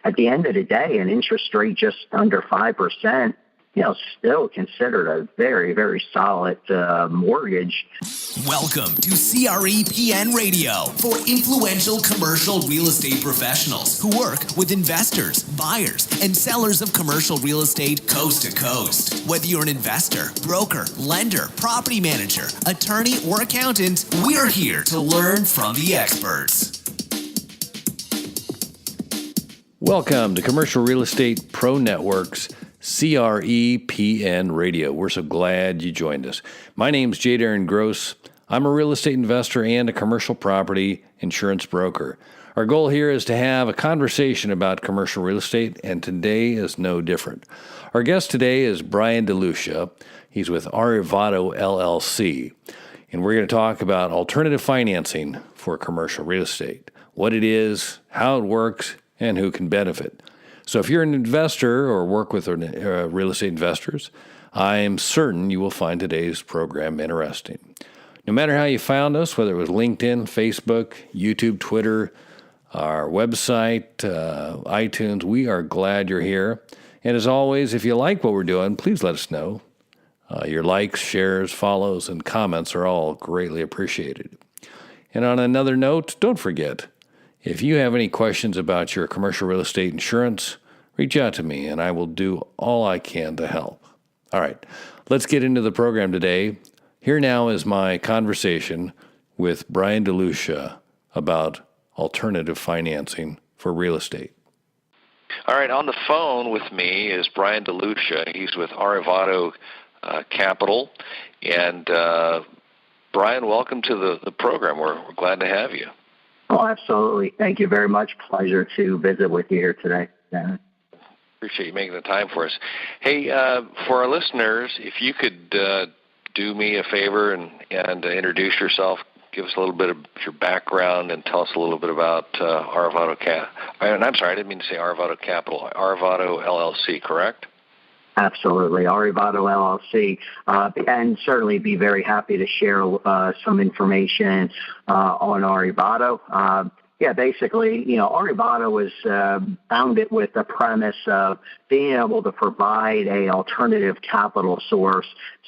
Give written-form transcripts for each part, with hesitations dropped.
at the end of the day, an interest rate just under 5%, still considered a very, very solid mortgage. Welcome to CREPN Radio for influential commercial real estate professionals who work with investors, buyers, and sellers of commercial real estate coast to coast. Whether you're an investor, broker, lender, property manager, attorney, or accountant, we're here to learn from the experts. Welcome to Commercial Real Estate Pro Network's CREPN Radio. We're so glad you joined us. My name's J. Darren Gross. I'm a real estate investor and a commercial property insurance broker. Our goal here is to have a conversation about commercial real estate, and today is no different. Our guest today is Brian DeLucia. He's with Arrivato LLC, and we're going to talk about alternative financing for commercial real estate, what it is, how it works, and who can benefit. So if you're an investor or work with real estate investors, I'm certain you will find today's program interesting. No matter how you found us, whether it was LinkedIn, Facebook, YouTube, Twitter, our website, iTunes, we are glad you're here. And as always, if you like what we're doing, please let us know. Your likes, shares, follows, and comments are all greatly appreciated. And on another note, don't forget, if you have any questions about your commercial real estate insurance, reach out to me and I will do all I can to help. All right, let's get into the program today. Here now is my conversation with Brian DeLucia about alternative financing for real estate. All right, on the phone with me is Brian DeLucia. He's with Arrivato Capital. And Brian, welcome to the program. We're glad to have you. Oh, absolutely. Thank you very much. Pleasure to visit with you here today. Yeah. Appreciate you making the time for us. Hey, for our listeners, if you could do me a favor and introduce yourself, give us a little bit of your background, and tell us a little bit about Arrivato I'm sorry, I didn't mean to say Arrivato Capital. Arrivato LLC, correct? Absolutely. Arrivato LLC, and certainly be very happy to share some information on Arrivato. Basically, Arrivato was founded with the premise of being able to provide an alternative capital source,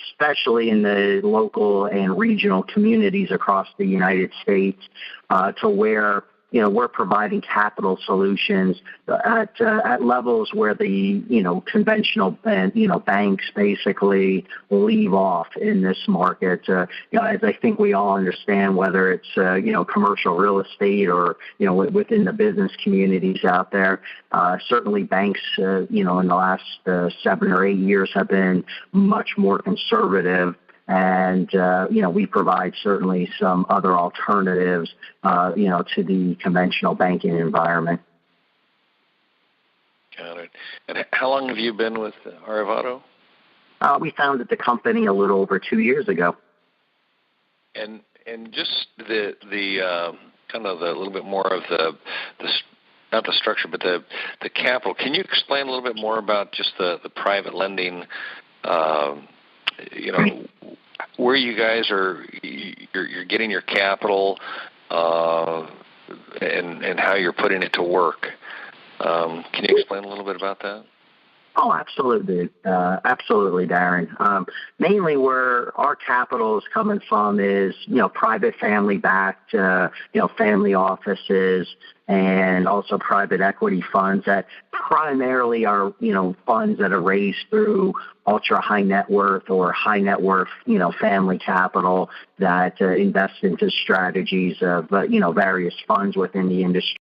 especially in the local and regional communities across the United States, to where we're providing capital solutions at levels where the conventional banks basically leave off in this market. As I think we all understand, whether it's commercial real estate or within the business communities out there, certainly banks in the last 7 or 8 years have been much more conservative. And, we provide certainly some other alternatives, to the conventional banking environment. Got it. And how long have you been with Arrivato? We founded the company a little over 2 years ago. And just the kind of the little bit more of the not the structure, but the capital. Can you explain a little bit more about just the private lending? Where you guys you're getting your capital, and how you're putting it to work. Can you explain a little bit about that? Oh, absolutely. Absolutely, Darren. Mainly where our capital is coming from is, private family-backed, family offices, and also private equity funds that primarily are, funds that are raised through ultra high net worth or high net worth, family capital that invest into strategies of, various funds within the industry.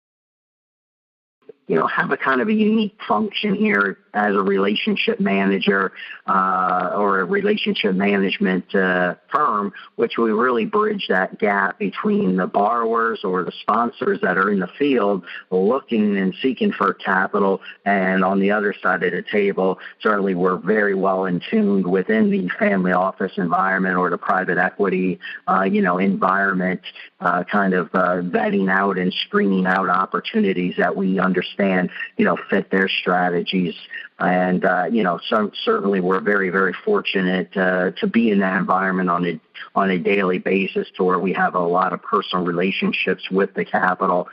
Have a kind of a unique function here as a relationship manager or a relationship management firm, which we really bridge that gap between the borrowers or the sponsors that are in the field looking and seeking for capital, and on the other side of the table, certainly we're very well in tune within the family office environment or the private equity, environment, kind of vetting out and screening out opportunities that we understand, fit their strategies. And, certainly we're very, very fortunate to be in that environment on a daily basis, to where we have a lot of personal relationships with the capital.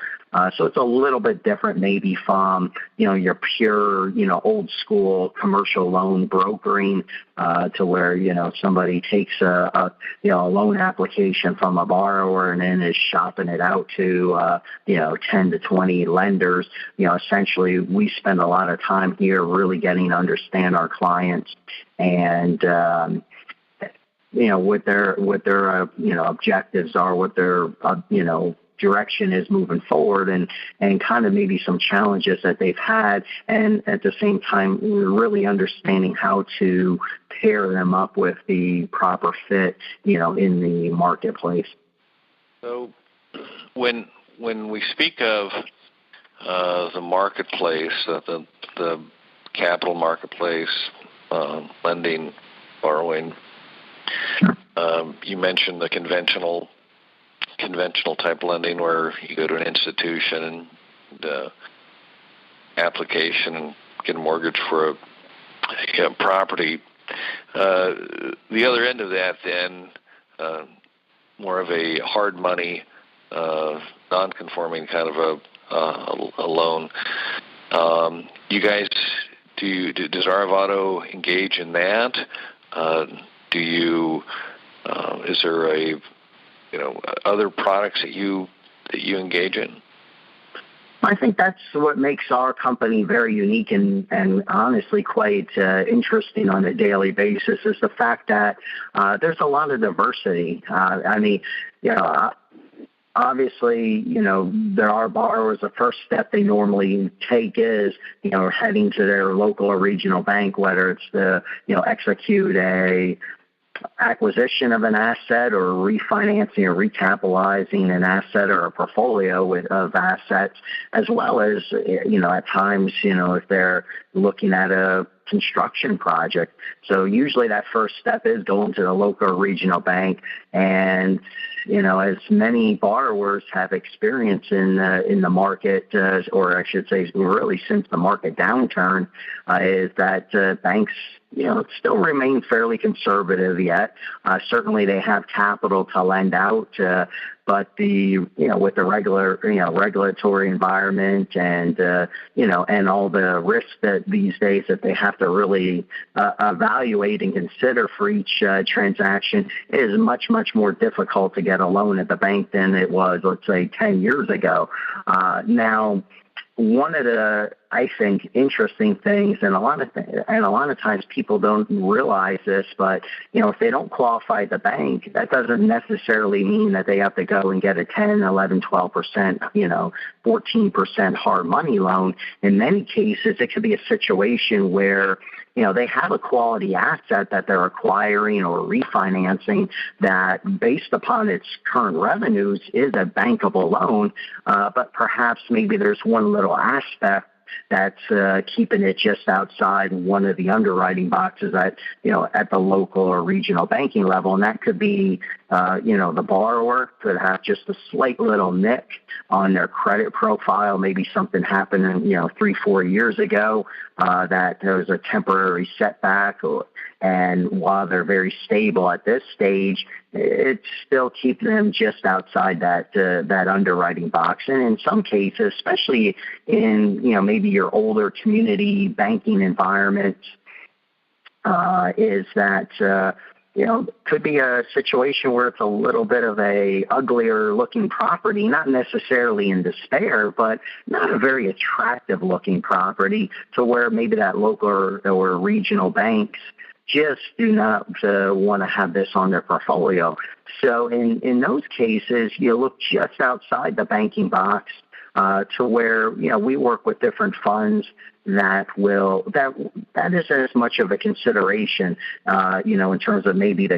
So it's a little bit different maybe from, your pure, old school commercial loan brokering, to where, somebody takes a loan application from a borrower and then is shopping it out to, 10 to 20 lenders. Essentially we spend a lot of time here really getting to understand our clients and, what their objectives are, what their, direction is moving forward, and kind of maybe some challenges that they've had, and at the same time really understanding how to pair them up with the proper fit, in the marketplace. So when we speak of the marketplace, the capital marketplace, lending, borrowing, you mentioned the conventional type lending where you go to an institution and application and get a mortgage for a property. The other end of that then, more of a hard money, non-conforming kind of a loan. You guys, does Arivado engage in that? Is there other products that you engage in? I think that's what makes our company very unique and honestly quite interesting on a daily basis is the fact that there's a lot of diversity. Obviously, there are borrowers, the first step they normally take is, heading to their local or regional bank, whether it's to, execute a acquisition of an asset or refinancing or recapitalizing an asset or a portfolio of assets, as well as, at times, if they're looking at a construction project. So usually that first step is going to the local or regional bank. And, as many borrowers have experience in the market, or I should say really since the market downturn, is that banks, still remain fairly conservative yet. Certainly they have capital to lend out, but with the regulatory environment and, and all the risks that these days that they have to really evaluate and consider for each transaction, it is much, much more difficult to get a loan at the bank than it was, let's say, 10 years ago. Now, one of the, I think, interesting things, and a lot of times people don't realize this, but, if they don't qualify at the bank, that doesn't necessarily mean that they have to go and get a 10, 11, 12%, 14% hard money loan. In many cases, it could be a situation where, they have a quality asset that they're acquiring or refinancing that, based upon its current revenues, is a bankable loan, but perhaps maybe there's one little aspect that's keeping it just outside one of the underwriting boxes at the local or regional banking level. And that could be, the borrower could have just a slight little nick on their credit profile. Maybe something happened, 3-4 years ago, that there was a temporary setback, and while they're very stable at this stage, it's still keeping them just outside that underwriting box. And in some cases, especially in maybe your older community banking environments, is that could be a situation where it's a little bit of a uglier looking property, not necessarily in despair, but not a very attractive looking property, to where maybe that local or regional banks just do not want to have this on their portfolio. So in those cases, you look just outside the banking box, to where, we work with different funds that is as much of a consideration, in terms of maybe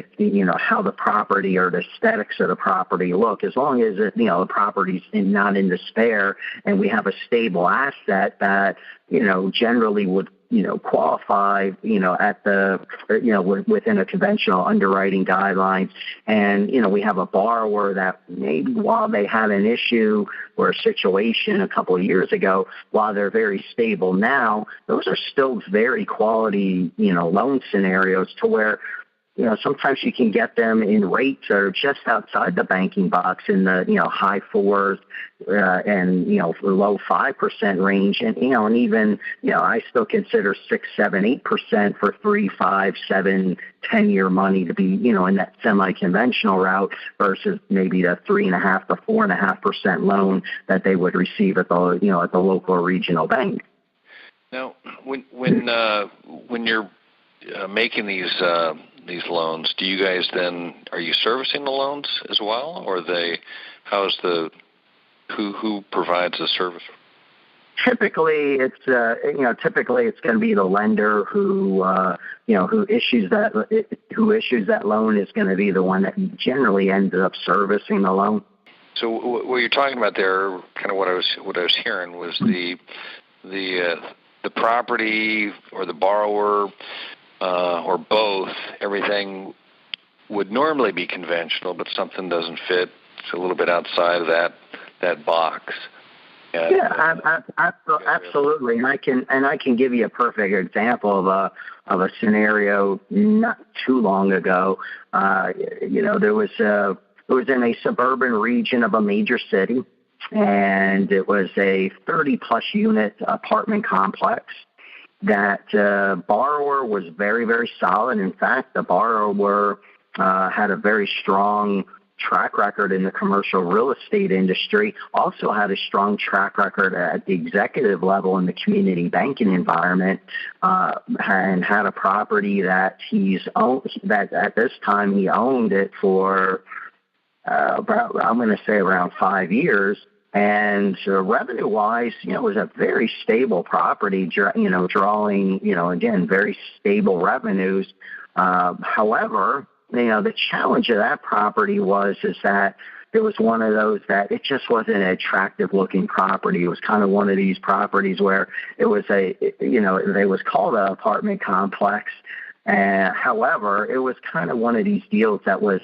how the property or the aesthetics of the property look, as long as the property's not in despair and we have a stable asset that, generally would, qualify, at the, within a conventional underwriting guidelines. And, we have a borrower that maybe while they had an issue or a situation a couple of years ago, while they're very stable now, those are still very quality, loan scenarios, to where sometimes you can get them in rates that are just outside the banking box in the, high fours and, low 5% range. And, and even, I still consider 6, 7, 8% for 3, 5, 7, 10-year money to be, in that semi-conventional route versus maybe the 3.5 to 4.5% loan that they would receive at the, at the local or regional bank. Now, when you're making these loans, do you guys then, are you servicing the loans as well, or who provides the service? Typically, it's going to be the lender who issues that loan is going to be the one that generally ends up servicing the loan. So what you're talking about there, kind of what I was hearing was the property or the borrower or both. Everything would normally be conventional, but something doesn't fit. It's a little bit outside of that box. And, absolutely. And I can give you a perfect example of a scenario not too long ago. It was in a suburban region of a major city, and it was a 30-plus unit apartment complex. That borrower was very, very solid. In fact, the borrower had a very strong track record in the commercial real estate industry, also had a strong track record at the executive level in the community banking environment, and had a property that that at this time he owned it for around 5 years. And revenue-wise, it was a very stable property, drawing, again, very stable revenues. However, the challenge of that property is that it was one of those that it just wasn't an attractive-looking property. It was kind of one of these properties where it was it was called an apartment complex. However, it was kind of one of these deals that was,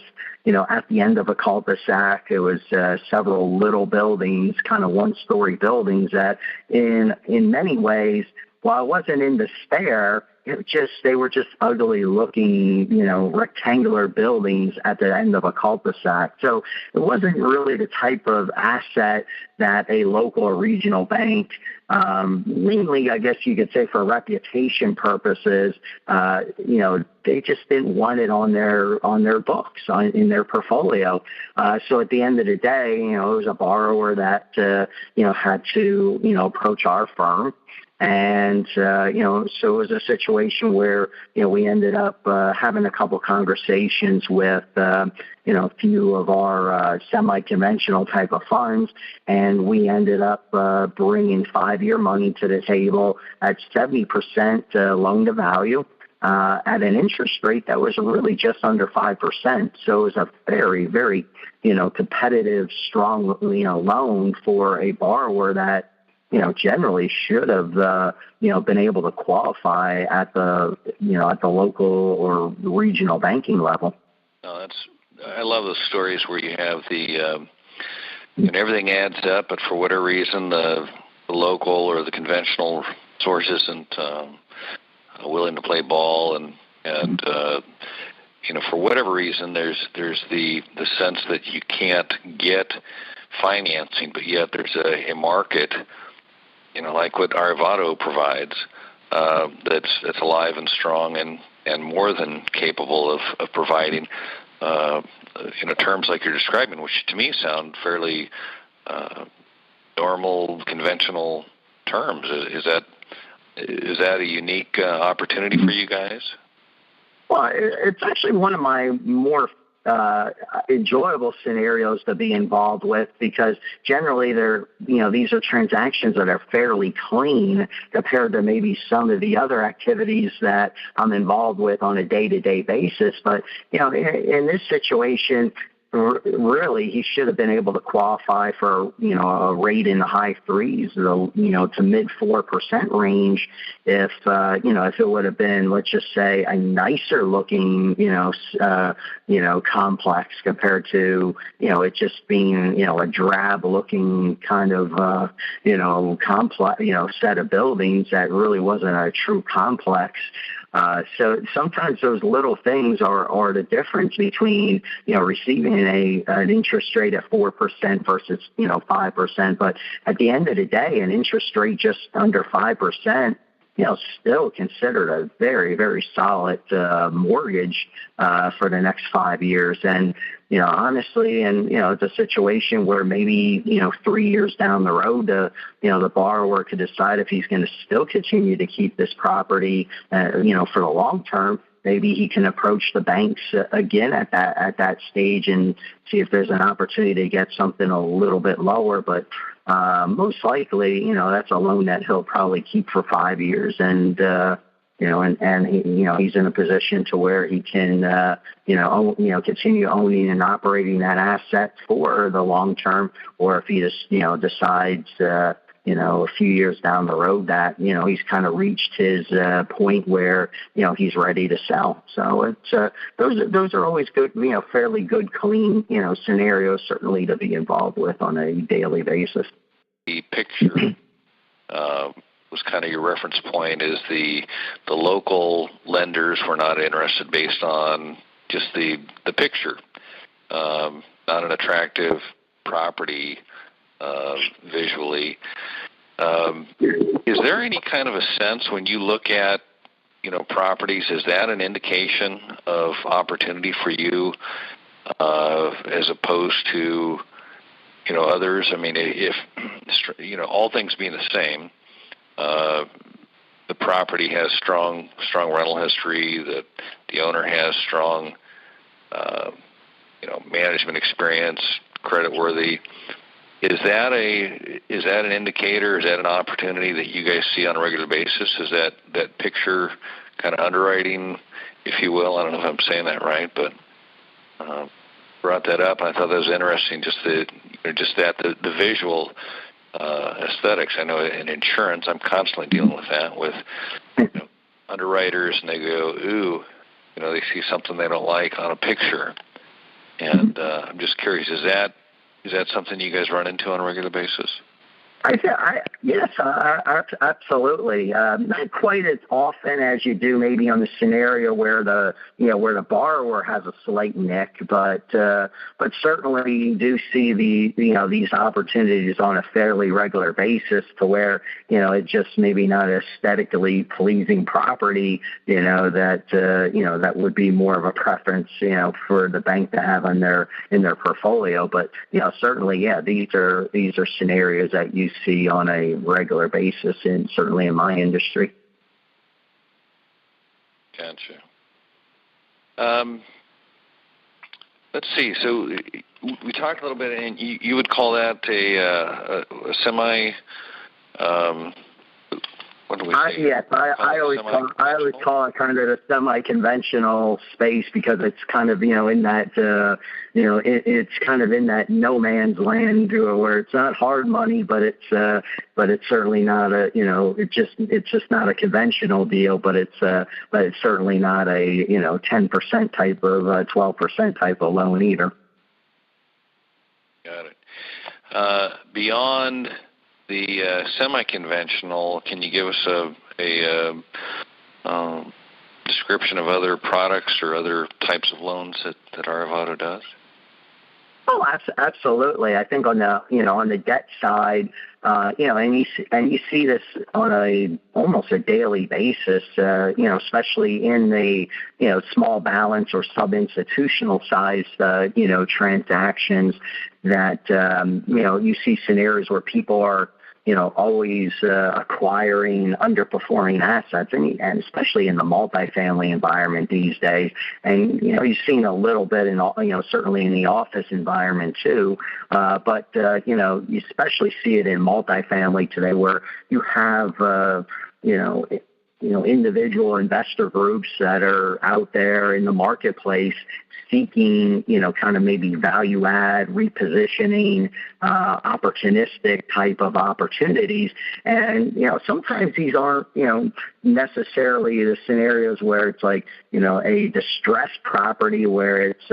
at the end of a cul-de-sac. It was several little buildings, kind of one-story buildings that in many ways, while it wasn't in despair, they were just ugly looking, rectangular buildings at the end of a cul-de-sac. So it wasn't really the type of asset that a local or regional bank, mainly, I guess you could say for reputation purposes, they just didn't want it on their books, in their portfolio. So at the end of the day, it was a borrower that, had to, approach our firm. And, so it was a situation where, we ended up having a couple conversations with, a few of our semi-conventional type of funds, and we ended up bringing 5-year money to the table at 70% loan to value. At an interest rate that was really just under 5%. So it was a very, very, competitive, strong, loan for a borrower that, generally should have, been able to qualify at the local or regional banking level. No, I love those stories where you have everything adds up, but for whatever reason, the local or the conventional source isn't willing to play ball, and for whatever reason, there's the sense that you can't get financing, but yet there's a market, like what Arivado provides, that's alive and strong and more than capable of providing terms like you're describing, which to me sound fairly normal, conventional terms. Is that a unique opportunity for you guys? Well, it's actually one of my more enjoyable scenarios to be involved with, because generally these are transactions that are fairly clean compared to maybe some of the other activities that I'm involved with on a day-to-day basis. But, in this situation, really, he should have been able to qualify for, a rate in the high 3s, to mid 4% range if it would have been, let's just say, a nicer looking, complex compared to, it just being, a drab looking kind of, complex, set of buildings that really wasn't a true complex. So sometimes those little things are the difference between, receiving an interest rate at 4% versus, 5%. But at the end of the day, an interest rate just under 5%, still considered a very, very solid mortgage for the next 5 years. And, honestly, and, it's a situation where maybe, 3 years down the road, the borrower could decide if he's going to still continue to keep this property, for the long term. Maybe he can approach the banks again at that stage and see if there's an opportunity to get something a little bit lower. But most likely, that's a loan that he'll probably keep for 5 years, and he's in a position to where he can, continue owning and operating that asset for the long term. Or if he just, decides, a few years down the road that, he's kind of reached his point where, he's ready to sell. So it's those are always good, fairly good, clean, scenarios certainly to be involved with on a daily basis. The picture was kind of your reference point. Is the local lenders were not interested based on just the picture, not an attractive property visually. Is there any kind of a sense when you look at, properties, is that an indication of opportunity for you as opposed to, others? I mean, if, all things being the same, the property has strong rental history, that the owner has strong, management experience, creditworthy. Is that an indicator? Is that an opportunity that you guys see on a regular basis? Is that picture kind of underwriting, if you will? I don't know if I'm saying that right, but brought that up. I thought that was interesting. The visual aesthetics. I know in insurance, I'm constantly dealing with that with underwriters, and they go, ooh, they see something they don't like on a picture, and I'm just curious, is that something you guys run into on a regular basis? Yes, absolutely. Not quite as often as you do maybe on the scenario where the borrower has a slight nick, but certainly you do see these opportunities on a fairly regular basis to where it's just maybe not aesthetically pleasing property that would be more of a preference for the bank to have in their portfolio. But certainly these are scenarios that you see on a regular basis, and certainly in my industry. Gotcha. Let's see. So we talked a little bit, and you would call that a semi. What do we say? Yes, I always call it kind of a semi-conventional space, because it's kind of in that it's kind of in that no man's land where it's not hard money, but it's certainly not a it's just not a conventional deal, but it's certainly not a 10% type of 12% type of loan either. Got it. Beyond the semi-conventional, can you give us a description of other products or other types of loans that Arivado does? Oh, absolutely. I think on the debt side, and you see this on almost a daily basis, especially in the small balance or sub-institutional size, transactions that you see scenarios where people are always acquiring underperforming assets, and especially in the multifamily environment these days. And, you've seen a little bit in, certainly in the office environment too. But you especially see it in multifamily today, where you have, individual investor groups that are out there in the marketplace seeking, kind of maybe value add, repositioning, opportunistic type of opportunities. And, sometimes these aren't, necessarily the scenarios where it's like, a distressed property where it's,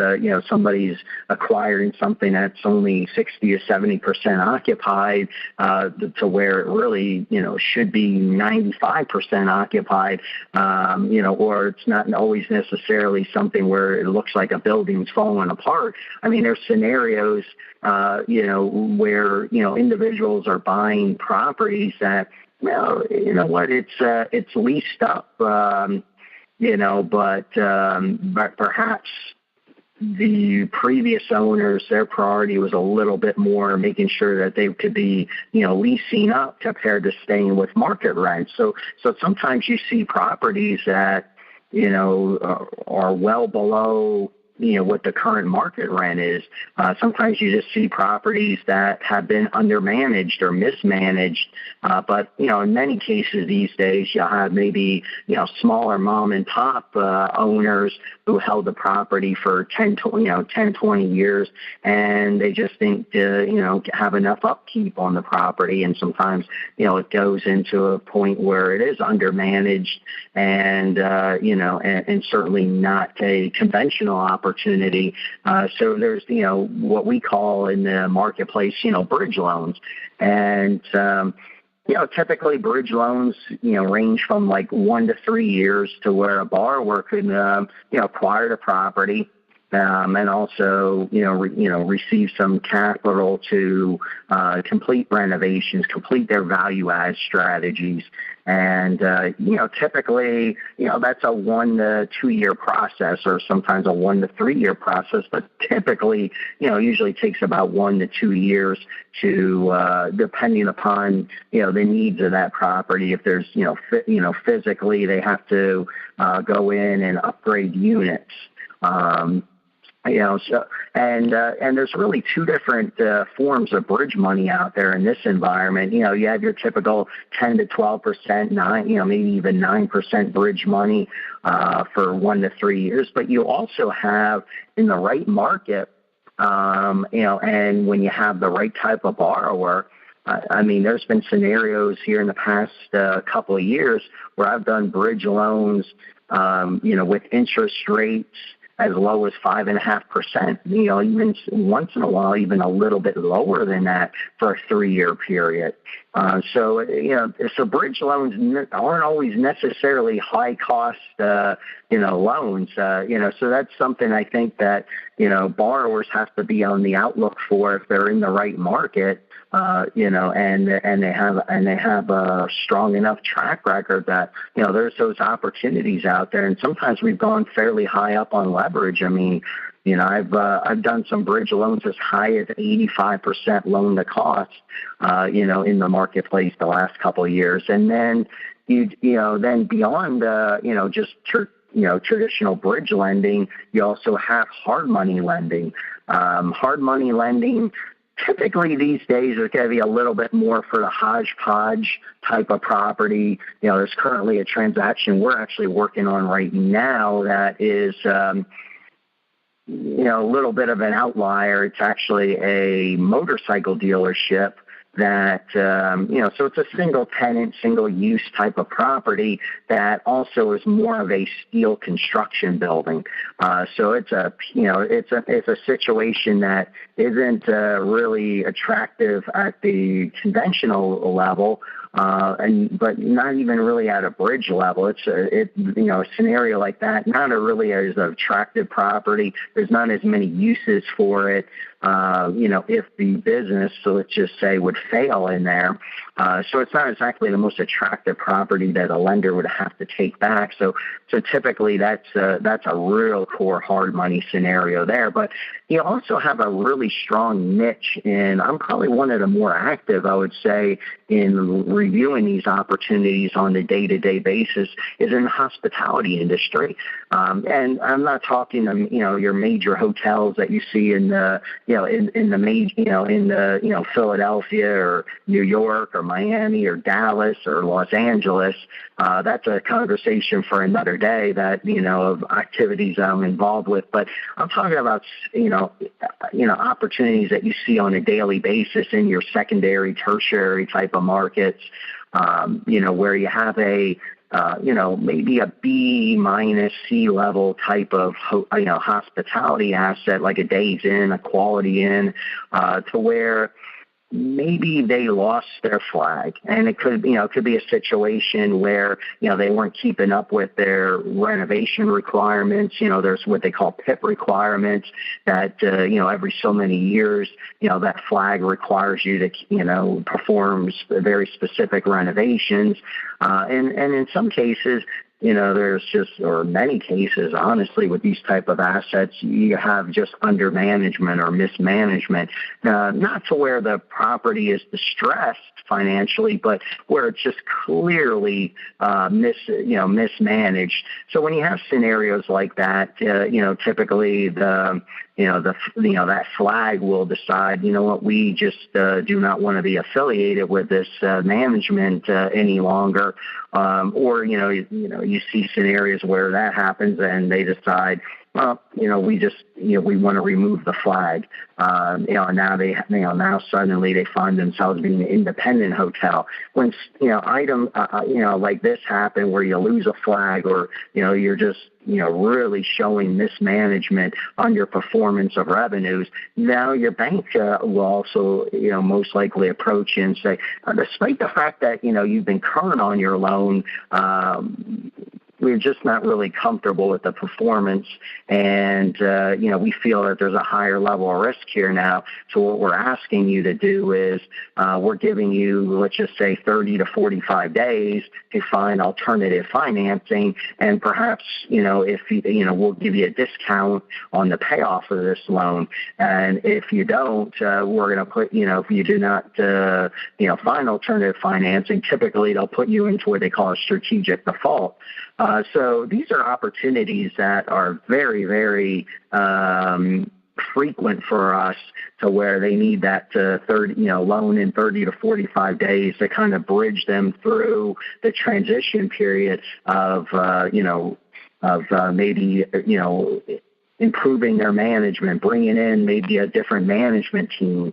somebody's acquiring something that's only 60 to 70% occupied, to where it really, should be 95% occupied, or it's not always necessarily something where it looks like a building's falling apart. I mean, there's scenarios, where, individuals are buying properties that, it's leased up, but perhaps the previous owners, their priority was a little bit more making sure that they could be, leasing up compared to staying with market rent. So sometimes you see properties that, are well below, what the current market rent is. Sometimes you just see properties that have been undermanaged or mismanaged. But, in many cases these days, you have maybe, smaller mom and pop owners who held the property for 10, 20 years, and they just didn't, have enough upkeep on the property. And sometimes, it goes into a point where it is undermanaged and, and certainly not a conventional opportunity. So there's, what we call in the marketplace, bridge loans. And, typically bridge loans, range from like 1 to 3 years to where a borrower could, acquire the property, and also, receive some capital to complete renovations, complete their value add strategies. And, typically, that's a 1 to 2 year process, or sometimes a 1 to 3 year process, but typically, usually takes about 1 to 2 years to, depending upon, the needs of that property. If there's, physically they have to go in and upgrade units. And there's really two different forms of bridge money out there in this environment. You have your typical 10 to 12%, maybe even 9% bridge money for 1 to 3 years. But you also have, in the right market, and when you have the right type of borrower, there's been scenarios here in the past couple of years where I've done bridge loans, with interest rates as low as 5.5%, even once in a while, even a little bit lower than that for a 3-year period. So bridge loans aren't always necessarily high cost, loans, so that's something I think that, borrowers have to be on the outlook for if they're in the right market, and they have a strong enough track record that, there's those opportunities out there. And sometimes we've gone fairly high up on leverage. I've done some bridge loans as high as 85% loan to cost, in the marketplace the last couple of years. And then, then beyond, just traditional bridge lending, you also have hard money lending. Hard money lending, typically these days, is going to be a little bit more for the hodgepodge type of property. There's currently a transaction we're actually working on right now that is, a little bit of an outlier. It's actually a motorcycle dealership that, so it's a single tenant, single use type of property that also is more of a steel construction building. So it's a situation that isn't really attractive at the conventional level, but not even really at a bridge level. It's a scenario like that, not a really as attractive property. There's not as many uses for it. If the business, so let's just say, would fail in there. So it's not exactly the most attractive property that a lender would have to take back. So typically that's a real core hard money scenario there. But you also have a really strong niche, and I'm probably one of the more active, I would say, in reviewing these opportunities on a day-to-day basis, is in the hospitality industry. And I'm not talking, your major hotels that you see in the, Philadelphia or New York or Miami or Dallas or Los Angeles. That's a conversation for another day that, of activities I'm involved with. But I'm talking about, opportunities that you see on a daily basis in your secondary, tertiary type of markets. where you have a maybe a B minus C level type of, hospitality asset like a Days Inn, a Quality Inn, to where maybe they lost their flag, and it could be a situation where, they weren't keeping up with their renovation requirements. There's what they call PIP requirements that, every so many years, that flag requires you to, perform very specific renovations. And in some cases, there's or many cases, honestly, with these type of assets, you have just under management or mismanagement, not to where the property is distressed financially, but where it's just clearly mismanaged. So when you have scenarios like that, typically that flag will decide, we just do not want to be affiliated with this management any longer. Or you see scenarios where that happens and they decide, well, we want to remove the flag. Now suddenly they find themselves being an independent hotel. When, items, like this happen where you lose a flag, or, you're just, really showing mismanagement on your performance of revenues, now your bank will also, most likely approach you and say, despite the fact that, you've been current on your loan, we're just not really comfortable with the performance, and we feel that there's a higher level of risk here now. So what we're asking you to do is we're giving you, let's just say, 30 to 45 days to find alternative financing, and perhaps if we'll give you a discount on the payoff of this loan. And if you don't, we're going to put if you do not find alternative financing, typically they'll put you into what they call a strategic default. So these are opportunities that are very, very frequent for us, to where they need that loan in 30 to 45 days to kind of bridge them through the transition period of maybe improving their management, bringing in maybe a different management team,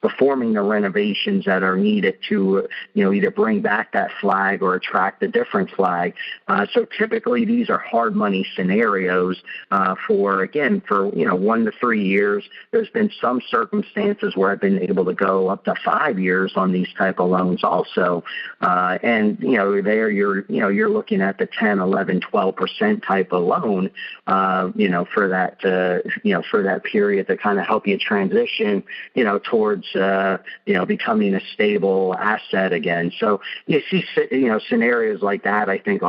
performing the renovations that are needed to, either bring back that flag or attract a different flag. So typically these are hard money scenarios for 1 to 3 years. There's been some circumstances where I've been able to go up to 5 years on these type of loans also. And, there you're looking at the 10, 11, 12% type of loan, for that period to kind of help you transition, towards becoming a stable asset again. So you see, scenarios like that, I think,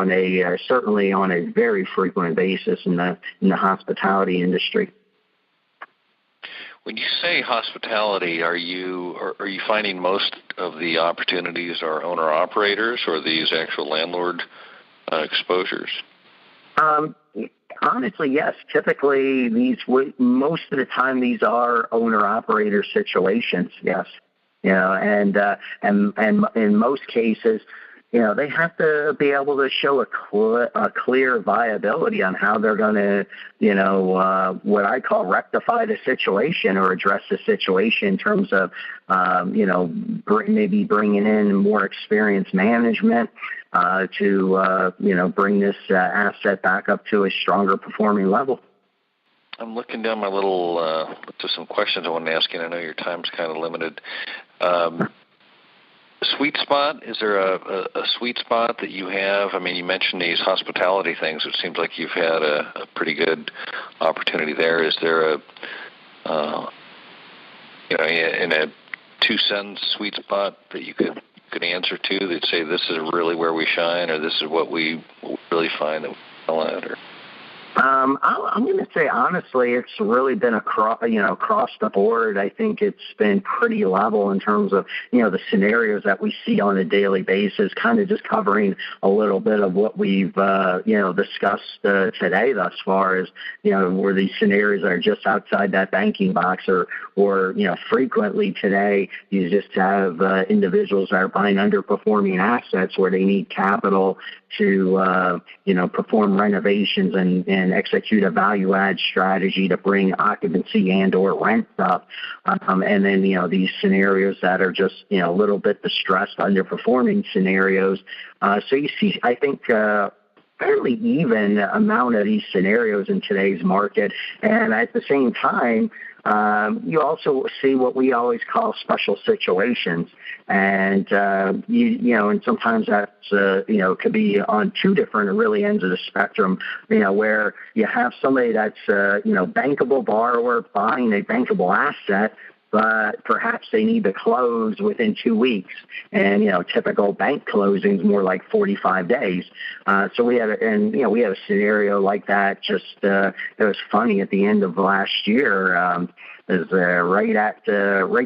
certainly on a very frequent basis in the hospitality industry. When you say hospitality, are you finding most of the opportunities are owner operators, or these actual landlord exposures? Honestly, yes. Typically, most of the time these are owner-operator situations. Yes, and in most cases, they have to be able to show a clear viability on how they're going to, what I call rectify the situation or address the situation in terms of, maybe bringing in more experienced management to bring this asset back up to a stronger performing level. I'm looking down my little to some questions I want to ask you, and I know your time's kind of limited. Sweet spot, is there a sweet spot that you have? I mean, you mentioned these hospitality things. It seems like you've had a pretty good opportunity there. Is there in a 2-sentence sweet spot that you could answer to that say this is really where we shine, or this is what we really find that we sell at? Or I'm going to say, honestly, it's really been across the board. I think it's been pretty level in terms of, the scenarios that we see on a daily basis, kind of just covering a little bit of what we've, discussed today thus far, as, where these scenarios are just outside that banking box, or frequently today you just have individuals that are buying underperforming assets where they need capital to, perform renovations and execute a value add strategy to bring occupancy and or rent up. And then, these scenarios that are just, a little bit distressed, underperforming scenarios. So you see, I think, fairly even amount of these scenarios in today's market. And at the same time, you also see what we always call special situations. And, and sometimes that's, could be on two different really ends of the spectrum, where you have somebody that's, bankable borrower buying a bankable asset, but perhaps they need to close within 2 weeks. And, typical bank closings more like 45 days. So we had a scenario like that. Just, it was funny at the end of last year. It was right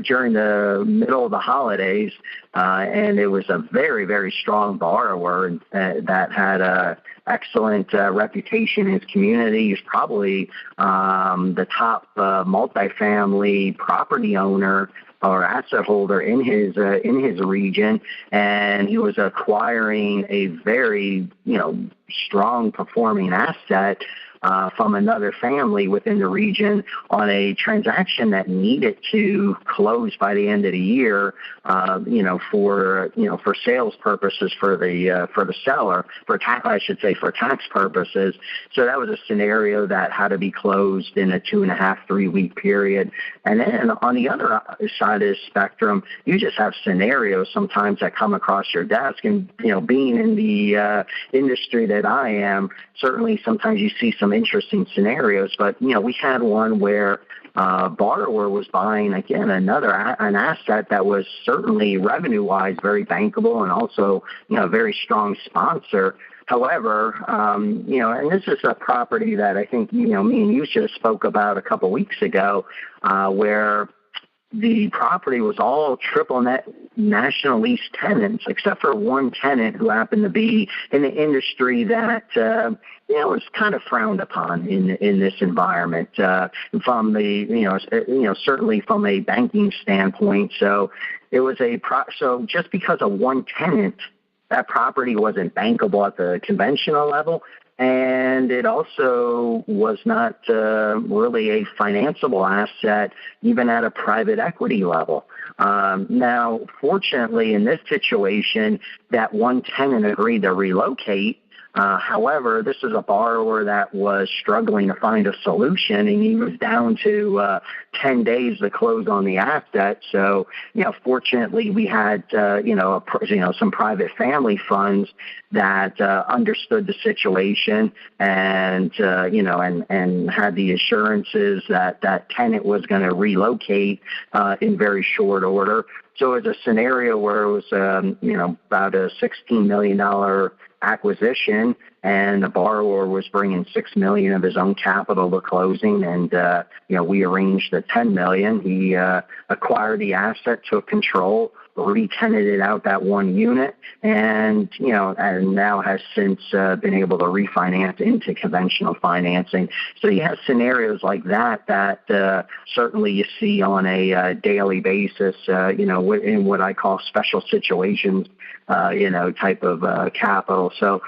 during the middle of the holidays, and it was a very, very strong borrower that had a excellent reputation in his community. He's probably the top multifamily property owner or asset holder in his region, and he was acquiring a very strong performing asset from another family within the region on a transaction that needed to close by the end of the year, for sales purposes for the seller, for tax purposes. So that was a scenario that had to be closed in a 2.5-3 week period. And then on the other side of the spectrum, you just have scenarios sometimes that come across your desk, and being in the industry that I am, certainly sometimes you see some interesting scenarios, but we had one where borrower was buying again an asset that was certainly revenue-wise very bankable and also a very strong sponsor. However, and this is a property that I think me and you just spoke about a couple weeks ago, where the property was all triple net national lease tenants, except for one tenant who happened to be in the industry that was kind of frowned upon in this environment from the certainly from a banking standpoint. So it was so just because of one tenant, that property wasn't bankable at the conventional level. And it also was not really a financeable asset, even at a private equity level. Now, fortunately, in this situation, that one tenant agreed to relocate. However, this is a borrower that was struggling to find a solution, and he was down to 10 days to close on the asset. So, fortunately, we had, some private family funds that understood the situation and, and had the assurances that that tenant was going to relocate in very short order. So it was a scenario where it was, about a $16 million acquisition, and the borrower was bringing $6 million of his own capital to closing, and we arranged the $10 million. He acquired the asset, took control, re-tenanted out that one unit, and and now has since been able to refinance into conventional financing. So you have scenarios like that certainly you see on a daily basis, in what I call special situations, type of capital. So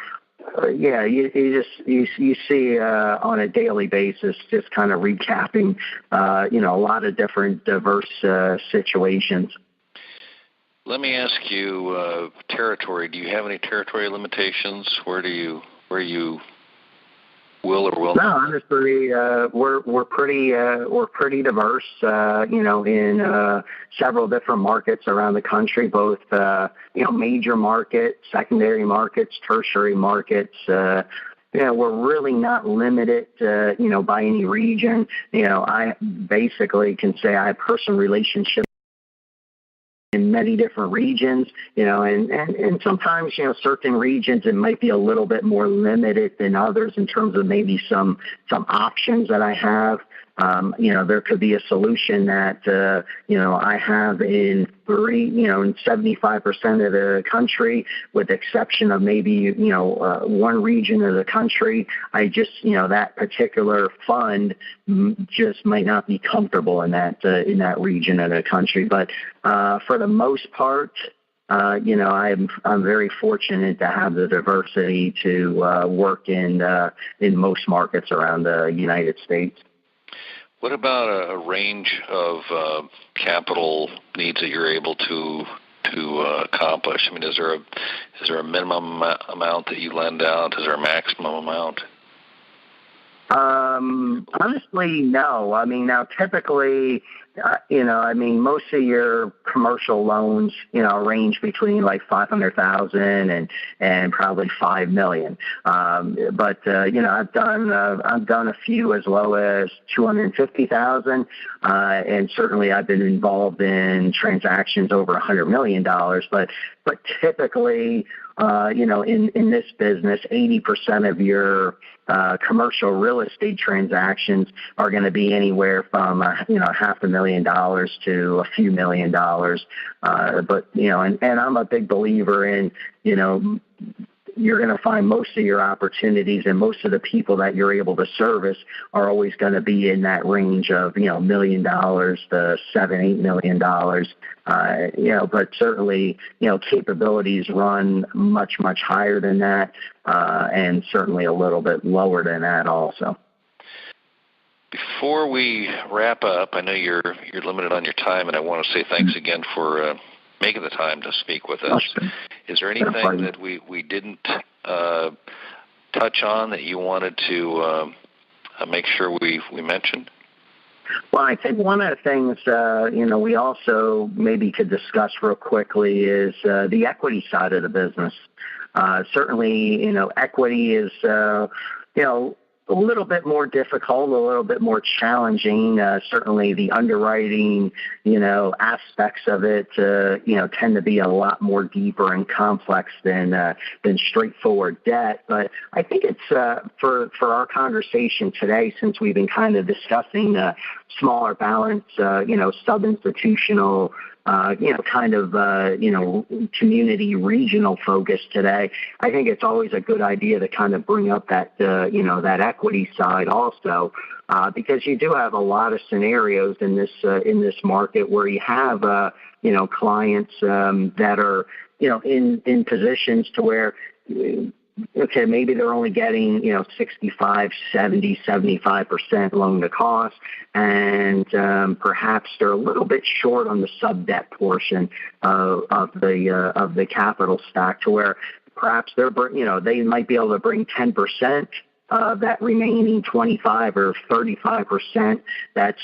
you see on a daily basis, just kind of recapping, a lot of different diverse situations. Let me ask you, territory. Do you have any territory limitations? Where you will or will not? No, honestly, we're pretty diverse. In several different markets around the country, both major markets, secondary markets, tertiary markets. We're really not limited, by any region. I basically can say I have personal relationships in many different regions, and sometimes, certain regions, it might be a little bit more limited than others in terms of maybe some options that I have. There could be a solution that, I have in 75% of the country, with the exception of maybe, one region of the country. I just, that particular fund just might not be comfortable in that region of the country. But for the most part, I'm very fortunate to have the diversity to work in most markets around the United States. What about a range of capital needs that you're able to accomplish? I mean, is there a minimum amount that you lend out? Is there a maximum amount? Honestly, no. I mean, now typically, most of your commercial loans, range between like $500,000 and probably $5 million. But I've done a few as low as $250,000, and certainly I've been involved in transactions over $100 million. But typically, in this business, 80% of your commercial real estate transactions are going to be anywhere from $500,000 to a few $1 million. And I'm a big believer in you're going to find most of your opportunities and most of the people that you're able to service are always going to be in that range of $1 million to $7-8 million. But certainly capabilities run much higher than that, and certainly a little bit lower than that also. Before we wrap up, I know you're limited on your time, and I want to say thanks again for making the time to speak with us. Is there anything that we didn't touch on that you wanted to make sure we mentioned? Well, I think one of the things, we also maybe could discuss real quickly is the equity side of the business. Certainly, equity is, a little bit more difficult, a little bit more challenging. Certainly the underwriting, aspects of it, tend to be a lot more deeper and complex than straightforward debt. But I think it's for our conversation today, since we've been kind of discussing smaller balance, sub-institutional, community regional focus today. I think it's always a good idea to kind of bring up that, that equity side also, because you do have a lot of scenarios in this market where you have, clients that are, in positions to where, okay, maybe they're only getting, 65, 70, 75% loan to cost, and perhaps they're a little bit short on the sub-debt portion of the capital stack, to where perhaps they might be able to bring 10% of that remaining 25 or 35% that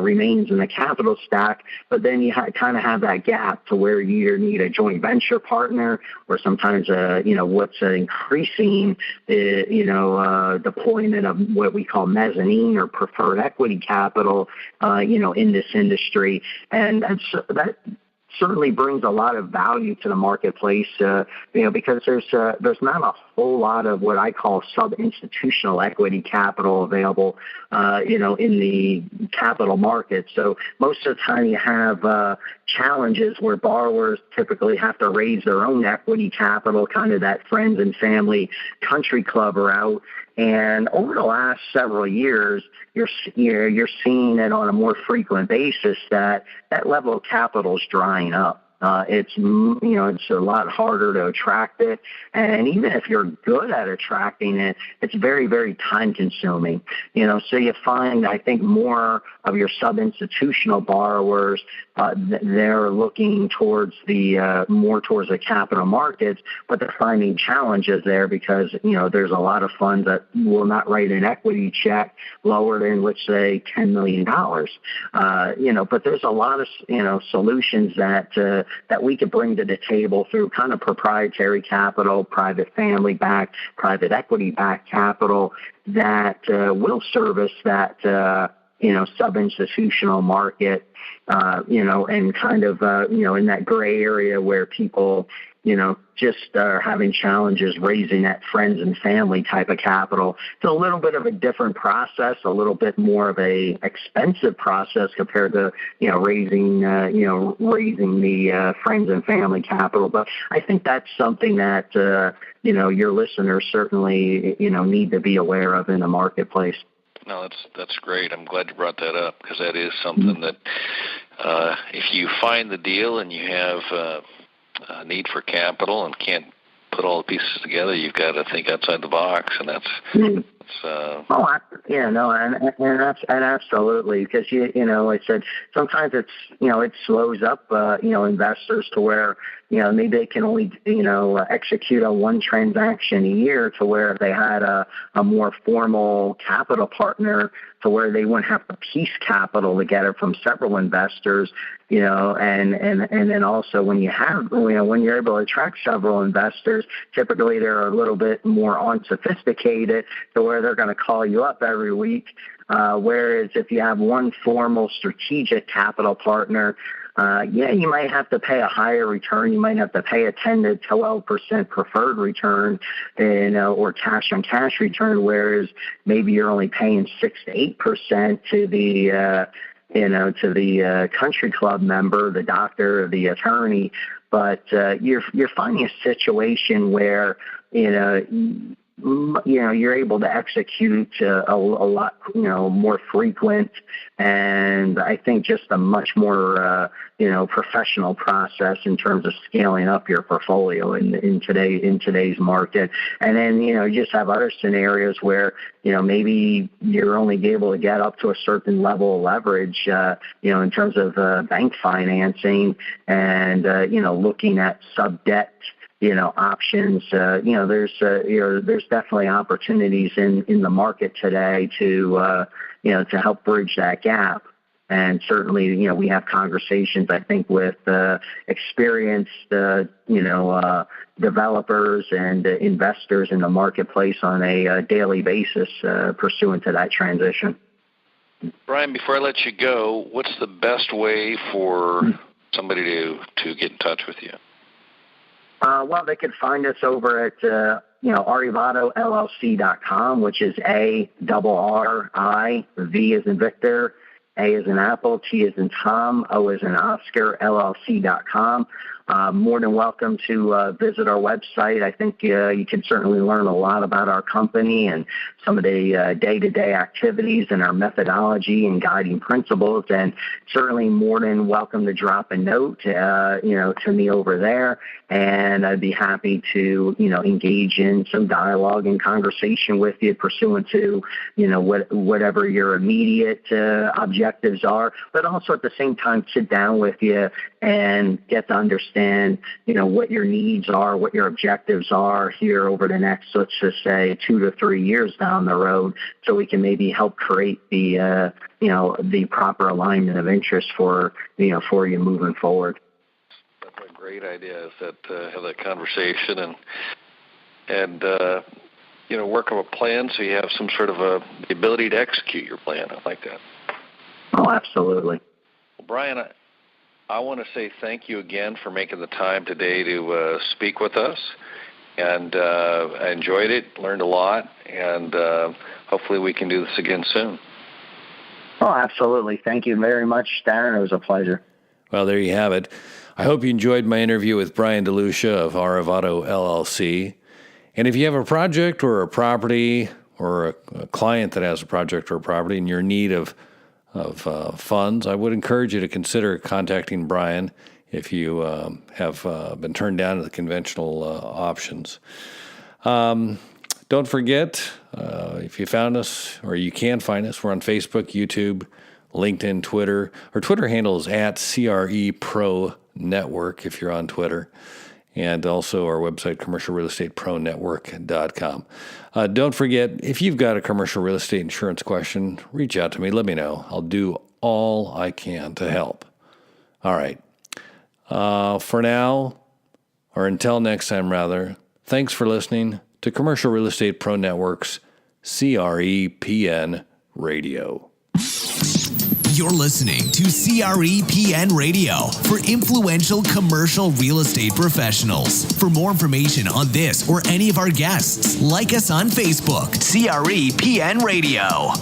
remains in the capital stack. But then you kind of have that gap to where you either need a joint venture partner, or sometimes what's increasing deployment of what we call mezzanine or preferred equity capital in this industry. And that certainly brings a lot of value to the marketplace, because there's not a whole lot of what I call sub-institutional equity capital available, in the capital market. So most of the time you have challenges where borrowers typically have to raise their own equity capital, kind of that friends and family country club route. And over the last several years, you're seeing it on a more frequent basis that level of capital is drying up. It's a lot harder to attract it, and even if you're good at attracting it, it's very, very time consuming. So you find, I think, more of your sub-institutional borrowers, they're looking towards more towards the capital markets, but they're finding challenges there because there's a lot of funds that will not write an equity check lower than, let's say, $10 million. But there's a lot of solutions that we could bring to the table through kind of proprietary capital, private family-backed, private equity-backed capital that will service that, sub-institutional market, and kind of, in that gray area where people, just are having challenges raising that friends and family type of capital. It's a little bit of a different process, a little bit more of a expensive process compared to, raising the friends and family capital. But I think that's something that, your listeners certainly, need to be aware of in the marketplace. No, that's great. I'm glad you brought that up, because that is something that if you find the deal and you have a need for capital and can't put all the pieces together, you've got to think outside the box, and that's. And absolutely, because I said sometimes it slows up investors to where maybe they can only execute on one transaction a year, to where if they had a more formal capital partner, to where they wouldn't have to piece capital to get it from several investors, and then also when you're able to attract several investors, typically they're a little bit more unsophisticated, to where they're going to call you up every week. Whereas if you have one formal strategic capital partner, you might have to pay a higher return. You might have to pay a 10 to 12% preferred return, or cash on cash return, whereas maybe you're only paying 6 to 8% to the country club member, the doctor, the attorney. But you're finding a situation where you're able to execute a lot more frequent, and I think just a much more professional process in terms of scaling up your portfolio in today's market. And then you just have other scenarios where maybe you're only able to get up to a certain level of leverage in terms of bank financing, and looking at sub debt options. There's definitely opportunities in the market today to help bridge that gap. And certainly, we have conversations, I think, with experienced, developers and investors in the marketplace on a daily basis, pursuant to that transition. Brian, before I let you go, what's the best way for somebody to get in touch with you? Well, they could find us over at ArivatoLLC.com, which is ARRIV as in Victor, A as in Apple, T as in Tom, O as in Oscar, LLC.com. More than welcome to visit our website. I think you can certainly learn a lot about our company and some of the day-to-day activities and our methodology and guiding principles. And certainly more than welcome to drop a note, to me over there. And I'd be happy to, engage in some dialogue and conversation with you pursuant to, whatever your immediate objectives are, but also at the same time sit down with you and get to understand, what your needs are, what your objectives are here over the next, let's just say, 2 to 3 years down the road, so we can maybe help create the, the proper alignment of interest for you moving forward. That's a great idea, is that have that conversation and work on a plan so you have some sort of the ability to execute your plan. I like that. Oh, absolutely. Well, Brian, I want to say thank you again for making the time today to speak with us, and I enjoyed it, learned a lot, and hopefully we can do this again soon. Oh, absolutely. Thank you very much, Darren. It was a pleasure. Well, there you have it. I hope you enjoyed my interview with Brian DeLucia of Arivato LLC. And if you have a project or a property or a client that has a project or a property and you're in need of funds, I would encourage you to consider contacting Brian if you have been turned down to the conventional options. Don't forget, if you found us, or you can find us, we're on Facebook, YouTube, LinkedIn, Twitter. Our Twitter handle is @CREPro Network if you're on Twitter. And also our website, commercialrealestatepronetwork.com. Don't forget, if you've got a commercial real estate insurance question, reach out to me. Let me know. I'll do all I can to help. All right. For now, or until next time, rather, thanks for listening to Commercial Real Estate Pro Network's CREPN Radio. You're listening to CREPN Radio for influential commercial real estate professionals. For more information on this or any of our guests, like us on Facebook, CREPN Radio.